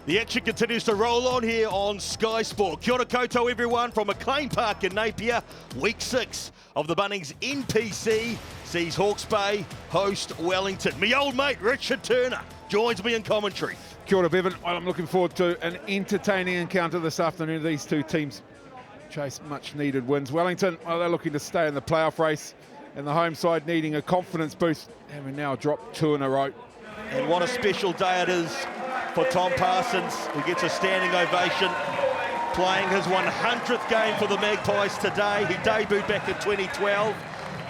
The action continues to roll on here on Sky Sport. Kia ora koutou everyone from McLean Park in Napier. Week 6 of the Bunnings NPC sees Hawke's Bay host Wellington. Me old mate Richard Turner joins me in commentary. Kia ora Bevan. Well, I'm looking forward to an entertaining encounter this afternoon. These two teams chase much needed wins. Wellington, well, they're looking to stay in the playoff race, and the home side needing a confidence boost, having now dropped 2 in a row. And what a special day it is for Tom Parsons, who gets a standing ovation, playing his 100th game for the Magpies today. He debuted back in 2012.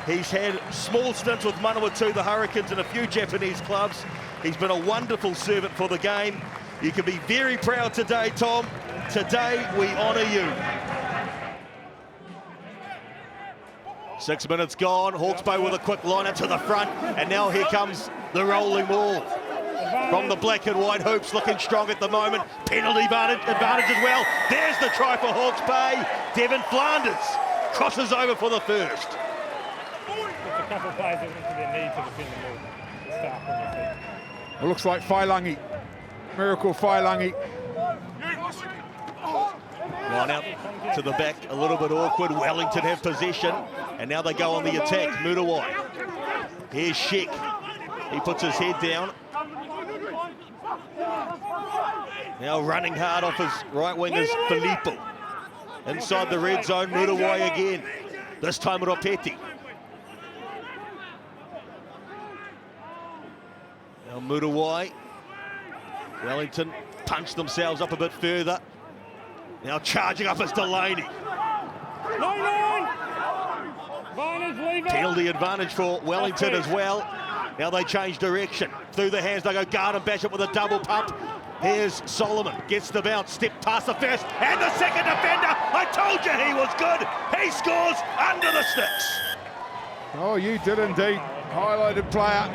He's had small stints with Manawatu, the Hurricanes, and a few Japanese clubs. He's been a wonderful servant for the game. You can be very proud today, Tom. Today, we honour you. 6 minutes gone. Hawke's Bay with a quick liner to the front, and now here comes the rolling ball. From the black and white hoops, looking strong at the moment. Penalty advantage as well. There's the try for Hawke's Bay. Devin Flanders crosses over for the first. Just a couple of players that went to their knee to defend the ball. Start on your feet. It looks like Whailangi. Miracle Whailangi. Line out to the back, a little bit awkward. Wellington have possession, and now they go on the attack. Mutawai. Here's Sheck. He puts his head down. Now running hard off his right wing is Filippo. Inside the red zone, Mutawai again. This time Ropeti. Now Mutawai. Wellington punched themselves up a bit further. Now charging up is Delaney. Penalty advantage for Wellington as well. Now they change direction. Through the hands, they go guard and bash it with a double pump. Here's Solomon, gets the bounce, step past the first and the second defender. I told you he was good. He scores under the sticks. Oh, you did indeed. Highlighted player.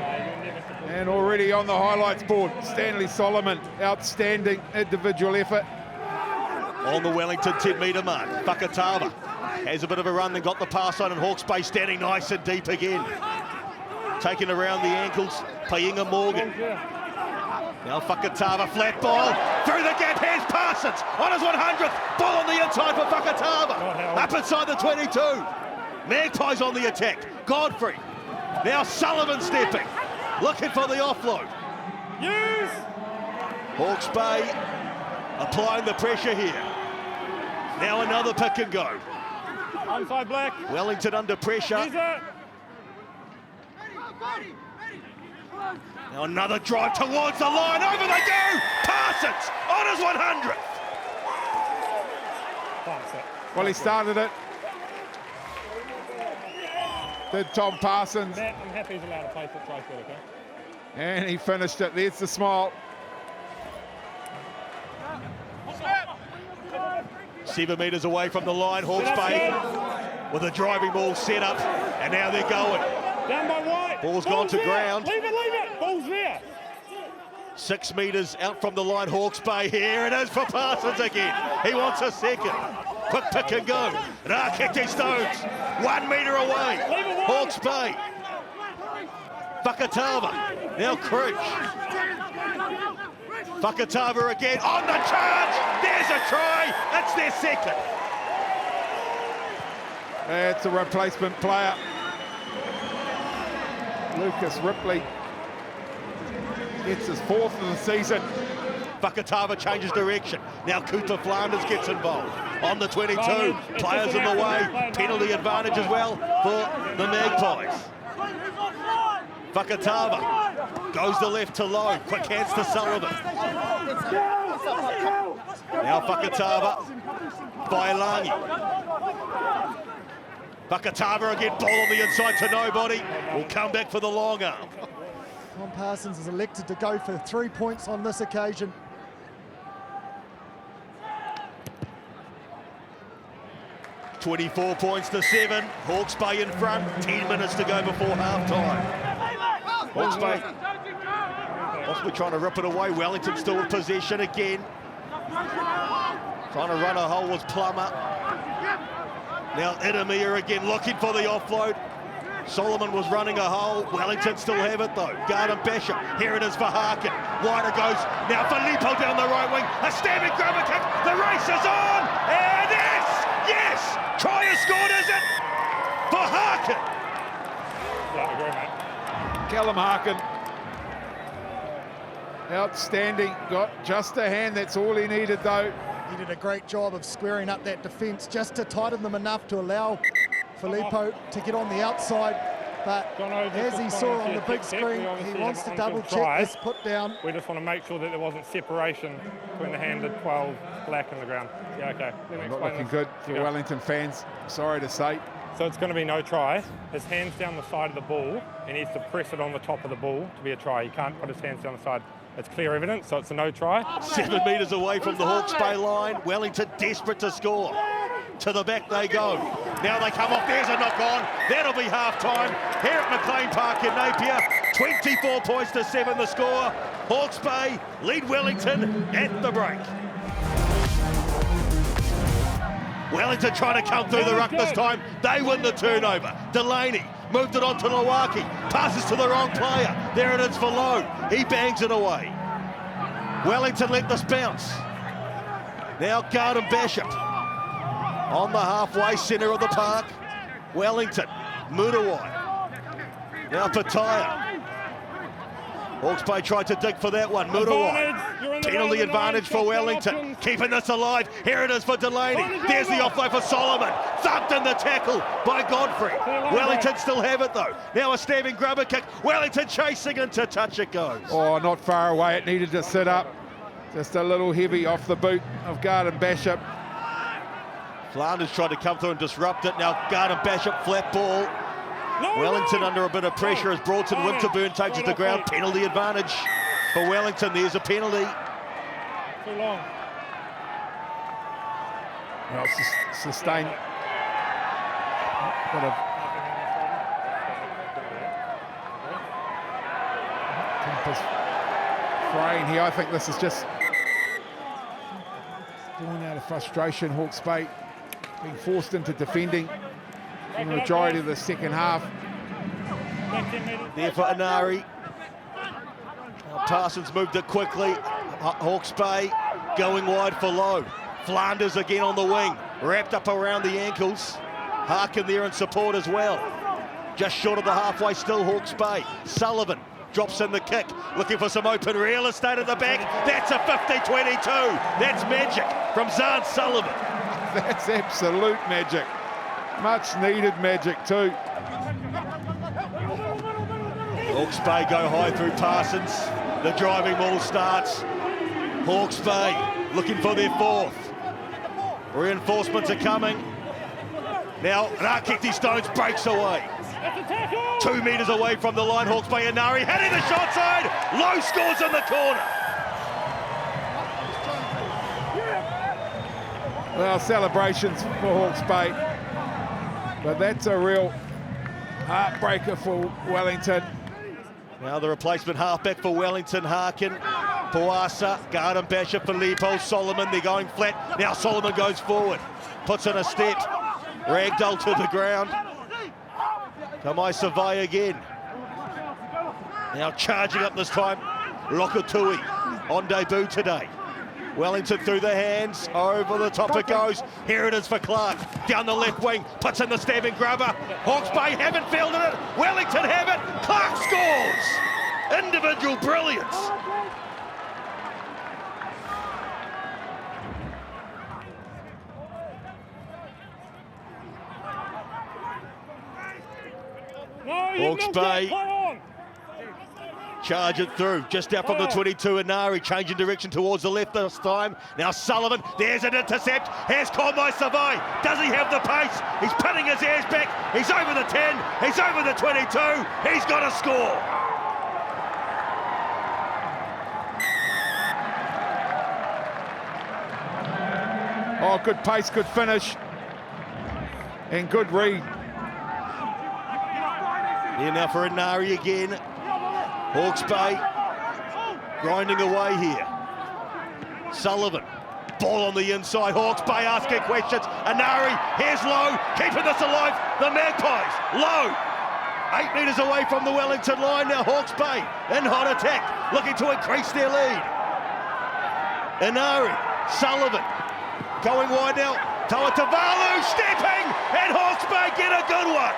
And already on the highlights board, Stanley Solomon, outstanding individual effort. On the Wellington 10-metre mark, Fakatava has a bit of a run, then got the pass on, and Hawke's Bay standing nice and deep again. Taken around the ankles, Painga Morgan. Now Fakatava, flat ball, through the gap, here's Parsons, on his 100th, ball on the inside for Fakatava, up inside the 22. Magpies on the attack, Godfrey. Now Sullivan stepping, looking for the offload. Yes! Hawke's Bay applying the pressure here. Now another pick and go. Onside black. Wellington under pressure. Now another drive towards the line. Over they go. Parsons on his 100th. Well, he started it. Did Tom Parsons. Matt, I'm happy he's allowed to play for tries, okay? And he finished it. There's the smile. 7 metres away from the line. Hawke's Bay with a driving ball set up, and now they're going. Down by White. Ball's gone to ground. Leave it. Ball's there. 6 metres out from the line, Hawke's Bay. Here it is for Parsons again. He wants a second. Quick pick and go. Rakete Stones, 1 metre away. Hawke's Bay. Fakatava, now Crouch. Fakatava again, on the charge. There's a try. It's their second. It's a replacement player. Lucas Ripley gets his 4th of the season. Fakatava changes direction. Now Cooper Flanders gets involved. On the 22, players in the way. Penalty advantage as well for the Magpies. Fakatava goes the left to low. Quick hands to Sullivan. Now Fakatava, Whailangi. Fakatava again, ball on the inside to nobody. Will come back for the long arm. Tom Parsons is elected to go for 3 points on this occasion. $24 points to 7. Hawke's Bay in front. 10 minutes to go before half-time. Hawke's Bay possibly trying to rip it away. Wellington still with possession again. Trying to run a hole was Plummer. Now Idemia again looking for the offload. Solomon was running a hole. Wellington still have it though. Garden Bishop. Here it is for Hawke. Wider goes now for Filippo down the right wing. A stabbing grabber kick. The race is on. And yes! Try is scored, is it? For Hawke. Yeah, agree, mate. Callum Hawke. Outstanding. Got just a hand. That's all he needed though. He did a great job of squaring up that defence just to tighten them enough to allow Filippo to get on the outside. But as he saw on the big screen, he wants to double check this put down. We just want to make sure that there wasn't separation between the handed 12 black in the ground. Yeah, okay. Let me Not explain looking this. good for Wellington fans, sorry to say. So it's going to be no try. His hand's down the side of the ball. He needs to press it on the top of the ball to be a try. He can't put his hands down the side. It's clear evidence, so it's a no try. 7 metres away from the Hawke's Bay line. Wellington desperate to score. To the back they go. Now they come off. There's a knock on. That'll be half-time here at McLean Park in Napier. 24 points to 7 the score. Hawke's Bay lead Wellington at the break. Wellington trying to come through the ruck this time. They win the turnover. Delaney moved it on to Lawaki. Passes to the wrong player. There it is for Lowe. He bangs it away. Wellington let this bounce. Now Garden Bishop on the halfway centre of the park. Wellington, Mudawai. Now Pataya. Hawke's Bay tried to dig for that one. Mudawai. Penalty advantage for Wellington. Keeping this alive. Here it is for Delaney. There's the offload for Solomon. Thumped in the tackle by Godfrey. Wellington still have it though. Now a stabbing grubber kick. Wellington chasing into touch it goes. Oh, not far away. It needed to sit up. Just a little heavy off the boot of Garden Bishop. Flanders tried to come through and disrupt it. Now Garden Bishop, flat ball. Wellington under a bit of pressure as Broughton Winterburn takes it to ground. Penalty advantage for Wellington. There's a penalty. Too long. Well, sustained. Bit of tempers fraying here. I think this is just born out of frustration. Hawke's Bay being forced into defending for the majority of the second half. There for Inari. Parsons moved it quickly. Hawke's Bay going wide for Lowe. Flanders again on the wing, wrapped up around the ankles. Harkin there in support as well. Just short of the halfway still, Hawke's Bay. Sullivan drops in the kick, looking for some open real estate at the back. That's a 50-22. That's magic from Zahn Sullivan. That's absolute magic. Much needed magic too. Hawke's Bay go high through Parsons. The driving ball starts. Hawke's Bay looking for their fourth. Reinforcements are coming. Now, Rakiti Stones breaks away. 2 metres away from the line, Hawke's Bay. Inari heading the shot side. Lowe scores in the corner. Well, celebrations for Hawke's Bay. But that's a real heartbreaker for Wellington. Now the replacement halfback for Wellington, Harkin, Powasa, Garden Bishop, Filippo, Solomon, they're going flat. Now Solomon goes forward, puts in a step, ragdoll to the ground. Kamai Savai again. Now charging up this time, Lokatui on debut today. Wellington through the hands, over the top it goes. Here it is for Clark, down the left wing, puts in the stabbing grubber. Hawke's Bay haven't fielded it, Wellington have it, Clark scores! Individual brilliance. Hawke's Bay charge it through, just out from the 22. Inari changing direction towards the left this time. Now Sullivan, there's an intercept. Has Kamai Savai. Does he have the pace? He's putting his ears back. He's over the 10. He's over the 22. He's got a score. Oh, good pace, good finish. And good read. Here now for Inari again. Hawke's Bay grinding away here. Sullivan, ball on the inside. Hawke's Bay asking questions. Inari, here's Lowe, keeping this alive. The Magpies, Lowe. 8 metres away from the Wellington line now. Hawke's Bay in hot attack, looking to increase their lead. Inari, Sullivan, going wide now. Tawatavalu stepping, and Hawke's Bay get a good one.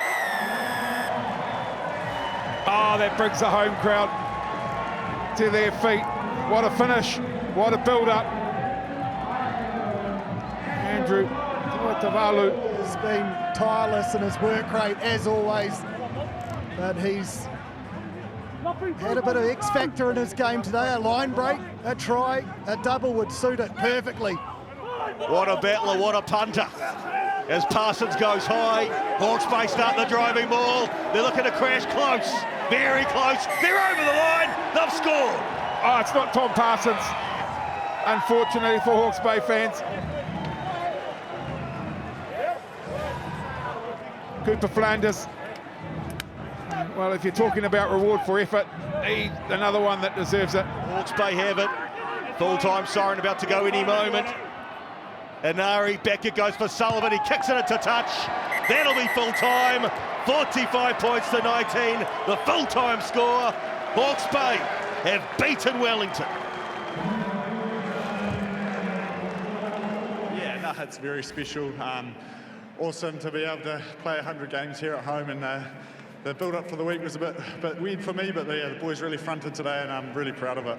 Oh, that brings the home crowd to their feet. What a finish, what a build-up. Andrew Tawatavalu has been tireless in his work rate, as always. But he's had a bit of X factor in his game today. A line break, a try, a double would suit it perfectly. What a battler, what a punter. As Parsons goes high, Hawke's Bay start the driving ball. They're looking to crash close, very close. They're over the line, they've scored. Oh, it's not Tom Parsons, unfortunately for Hawke's Bay fans. Cooper Flanders. Well, if you're talking about reward for effort, he's another one that deserves it. Hawke's Bay have it. Full-time siren about to go any moment. Inari, back it goes for Sullivan. He kicks it into touch. That'll be full-time. 45 points to 19. The full-time score. Hawke's Bay have beaten Wellington. Yeah, no, it's very special. Awesome to be able to play 100 games here at home, and the build-up for the week was a bit weird for me, but the boys really fronted today, and I'm really proud of it.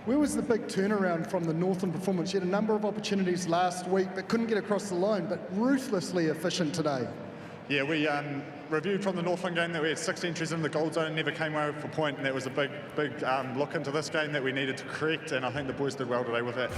Where was the big turnaround from the Northland performance? You had a number of opportunities last week, but couldn't get across the line, but ruthlessly efficient today. Yeah, we reviewed from the Northland game that we had 6 entries in the goal zone, never came away with a point, and that was a big look into this game that we needed to correct, and I think the boys did well today with that.